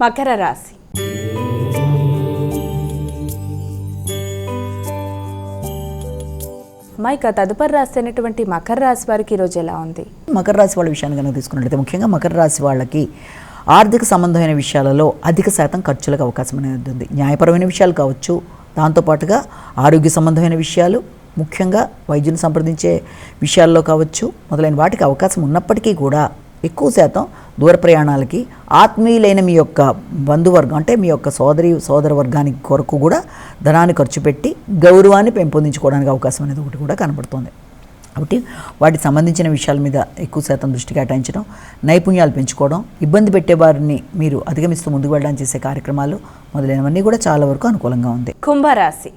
మకర రాశి. మైక తదుపరి రాశి అయినటువంటి మకర రాశి వారికి ఈరోజు ఎలా ఉంది? మకర రాశి వాళ్ళ విషయాన్ని కనుక తీసుకున్నట్లయితే ముఖ్యంగా మకర రాశి వాళ్ళకి ఆర్థిక సంబంధమైన విషయాలలో అధిక శాతం ఖర్చులకు అవకాశం అనేది ఉంది. న్యాయపరమైన విషయాలు కావచ్చు, దాంతోపాటుగా ఆరోగ్య సంబంధమైన విషయాలు, ముఖ్యంగా వైద్యుని సంప్రదించే విషయాల్లో కావచ్చు, మొదలైన వాటికి అవకాశం ఉన్నప్పటికీ కూడా ఎక్కువ శాతం దూర ప్రయాణాలకి, ఆత్మీయులైన మీ యొక్క బంధువర్గం అంటే మీ యొక్క సోదర వర్గానికి కొరకు కూడా ధనాన్ని ఖర్చు పెట్టి గౌరవాన్ని పెంపొందించుకోవడానికి అవకాశం అనేది ఒకటి కూడా కనబడుతుంది. కాబట్టి వాటికి సంబంధించిన విషయాల మీద ఎక్కువ శాతం దృష్టి కేటాయించడం, నైపుణ్యాలు పెంచుకోవడం, ఇబ్బంది పెట్టే వారిని మీరు అధిగమిస్తూ ముందుకు వెళ్ళడానికి చేసే కార్యక్రమాలు మొదలైనవన్నీ కూడా చాలా వరకు అనుకూలంగా ఉంది. కుంభరాశి.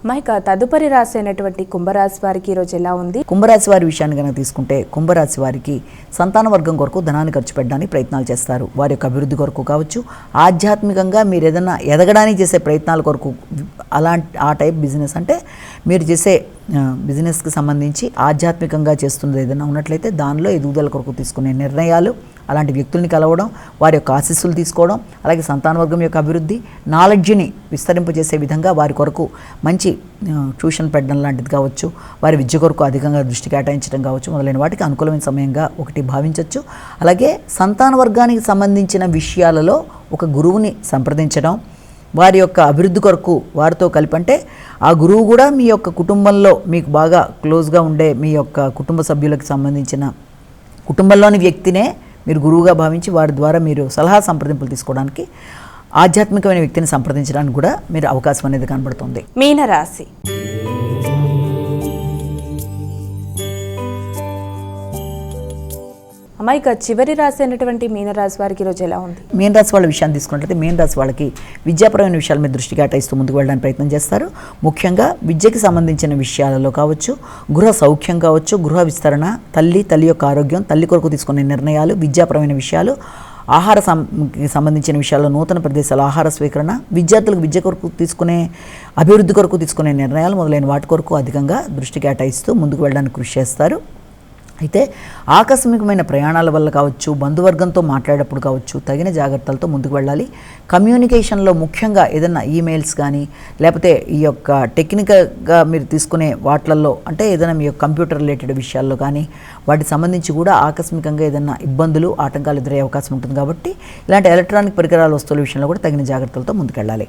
మైక తదుపరి రాశి అయినటువంటి కుంభరాశి వారికి ఈరోజు ఎలా ఉంది? కుంభరాశి వారి విషయాన్ని కనుక తీసుకుంటే కుంభరాశి వారికి సంతాన వర్గం కొరకు ధనాన్ని ఖర్చు పెట్టడానికి ప్రయత్నాలు చేస్తారు. వారి యొక్క అభివృద్ధి కొరకు కావచ్చు, ఆధ్యాత్మికంగా మీరు ఏదైనా ఎదగడానికి చేసే ప్రయత్నాల కొరకు, ఆ టైప్ బిజినెస్ అంటే మీరు చేసే బిజినెస్కి సంబంధించి ఆధ్యాత్మికంగా చేస్తున్నది ఏదైనా ఉన్నట్లయితే దానిలో ఎదుగుదల కొరకు తీసుకునే నిర్ణయాలు, అలాంటి వ్యక్తుల్ని కలవడం, వారి యొక్క ఆశీస్సులు తీసుకోవడం, అలాగే సంతాన వర్గం యొక్క అభివృద్ధి, నాలెడ్జ్ని విస్తరింపజేసే విధంగా వారి కొరకు మంచి ట్యూషన్ పెట్టడం లాంటిది కావచ్చు, వారి విద్య కొరకు అధికంగా దృష్టి కేటాయించడం కావచ్చు, మొదలైన వాటికి అనుకూలమైన సమయంగా ఒకటి భావించవచ్చు. అలాగే సంతాన వర్గానికి సంబంధించిన విషయాలలో ఒక గురువుని సంప్రదించడం, వారి యొక్క అభివృద్ధి కొరకు వారితో కలిపి, అంటే ఆ గురువు కూడా మీ యొక్క కుటుంబంలో మీకు బాగా క్లోజ్గా ఉండే మీ యొక్క కుటుంబ సభ్యులకు సంబంధించిన కుటుంబంలోని వ్యక్తినే మీరు గురువుగా భావించి వారి ద్వారా మీరు సలహా సంప్రదింపులు తీసుకోవడానికి, ఆధ్యాత్మికమైన వ్యక్తిని సంప్రదించడానికి కూడా మీరు అవకాశం అనేది కనబడుతుంది. మీనరాశి. అమ్మాయిక చివరి రాశి అయినటువంటి మీనరాశి వారికి ఈరోజు ఎలా ఉంది? మీనరాశి వాళ్ళ విషయాన్ని తీసుకున్నట్లయితే మీనరాశి వాళ్ళకి విద్యాపరమైన విషయాల మీద దృష్టి కేటాయిస్తూ ముందుకు వెళ్ళడానికి ప్రయత్నం చేస్తారు. ముఖ్యంగా విద్యకి సంబంధించిన విషయాలలో కావచ్చు, గృహ సౌఖ్యం కావచ్చు, గృహ విస్తరణ, తల్లి యొక్క ఆరోగ్యం, తల్లి కొరకు తీసుకునే నిర్ణయాలు, విద్యాపరమైన విషయాలు, ఆహార సంబంధించిన విషయాల్లో నూతన ప్రదేశాలు, ఆహార స్వీకరణ, విద్యార్థులకు విద్య కొరకు తీసుకునే అభివృద్ధి కొరకు తీసుకునే నిర్ణయాలు మొదలైన వాటి కొరకు అధికంగా దృష్టి కేటాయిస్తూ ముందుకు వెళ్ళడానికి కృషి చేస్తారు. అయితే ఆకస్మికమైన ప్రయాణాల వల్ల కావచ్చు, బంధువర్గంతో మాట్లాడేటప్పుడు కావచ్చు, తగిన జాగ్రత్తలతో ముందుకు వెళ్ళాలి. కమ్యూనికేషన్లో ముఖ్యంగా ఏదైనా ఈమెయిల్స్ కానీ, లేకపోతే ఈ యొక్క టెక్నికల్గా మీరు తీసుకునే వాటిల్లో, అంటే ఏదైనా మీ యొక్క కంప్యూటర్ రిలేటెడ్ విషయాల్లో కానీ వాటికి సంబంధించి కూడా ఆకస్మికంగా ఏదైనా ఇబ్బందులు, ఆటంకాలు ఎదురయ్యే అవకాశం ఉంటుంది. కాబట్టి ఇలాంటి ఎలక్ట్రానిక్ పరికరాల వస్తువుల విషయంలో కూడా తగిన జాగ్రత్తలతో ముందుకెళ్ళాలి.